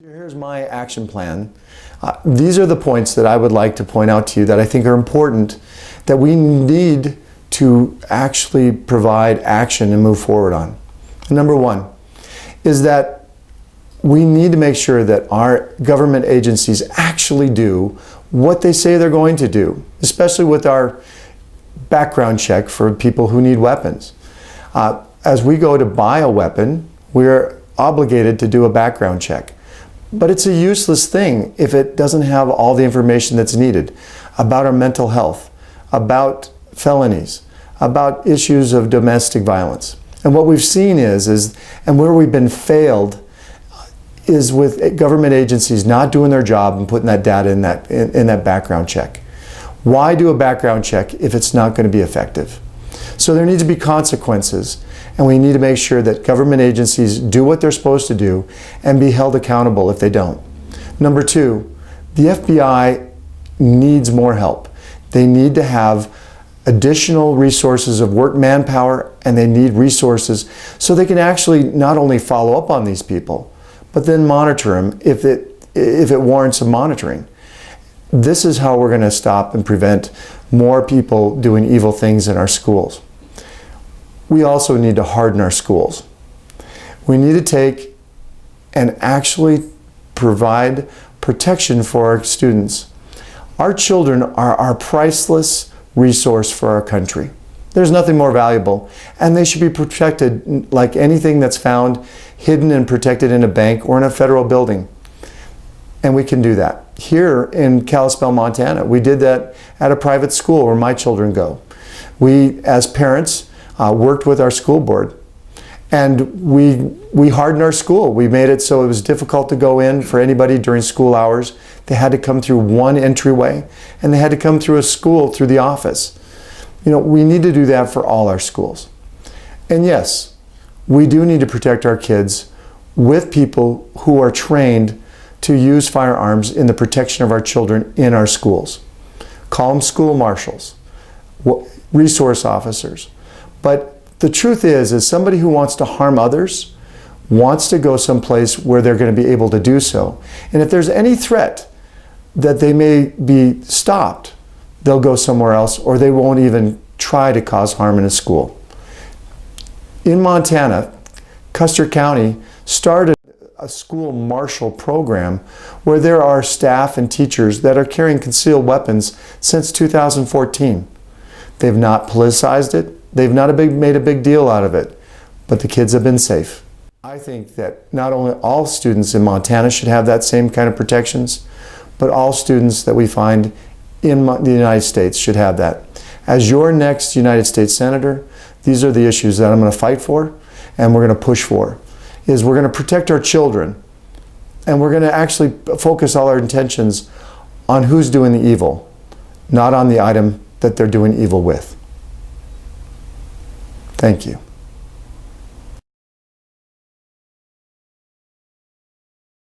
Here's my action plan. These are the points that I would like to point out to you that I think are important, that we need to actually provide action and move forward on. Number one is that we need to make sure that our government agencies actually do what they say they're going to do, especially with our background check for people who need weapons. As we go to buy a weapon, we're obligated to do a background check. But it's a useless thing if it doesn't have all the information that's needed about our mental health, about felonies, about issues of domestic violence. And what we've seen and where we've been failed is with government agencies not doing their job and putting that data in that background check. Why do a background check if it's not going to be effective? So there need to be consequences, and we need to make sure that government agencies do what they're supposed to do and be held accountable if they don't. Number two, the FBI needs more help. They need to have additional resources of work manpower, and they need resources so they can actually not only follow up on these people, but then monitor them if it warrants some monitoring. This is how we're going to stop and prevent more people doing evil things in our schools. We also need to harden our schools. We need to take and actually provide protection for our students. Our children are our priceless resource for our country. There's nothing more valuable, and they should be protected like anything that's found hidden and protected in a bank or in a federal building. And we can do that. Here in Kalispell, Montana, we did that at a private school where my children go. We, as parents, worked with our school board, and we hardened our school. We made it so it was difficult to go in for anybody during school hours. They had to come through one entryway, and they had to come through a school through the office. You know, we need to do that for all our schools. And yes, we do need to protect our kids with people who are trained to use firearms in the protection of our children in our schools. Call them school marshals, resource officers. But the truth is somebody who wants to harm others wants to go someplace where they're going to be able to do so. And if there's any threat that they may be stopped, they'll go somewhere else, or they won't even try to cause harm in a school. In Montana, Custer County started a school marshal program where there are staff and teachers that are carrying concealed weapons since 2014. They've not politicized it. They've not made a big deal out of it, but the kids have been safe. I think that not only all students in Montana should have that same kind of protections, but all students that we find in the United States should have that. As your next United States Senator, these are the issues that I'm going to fight for and we're going to push for. Is we're going to protect our children, and we're going to actually focus all our intentions on who's doing the evil, not on the item that they're doing evil with. Thank you.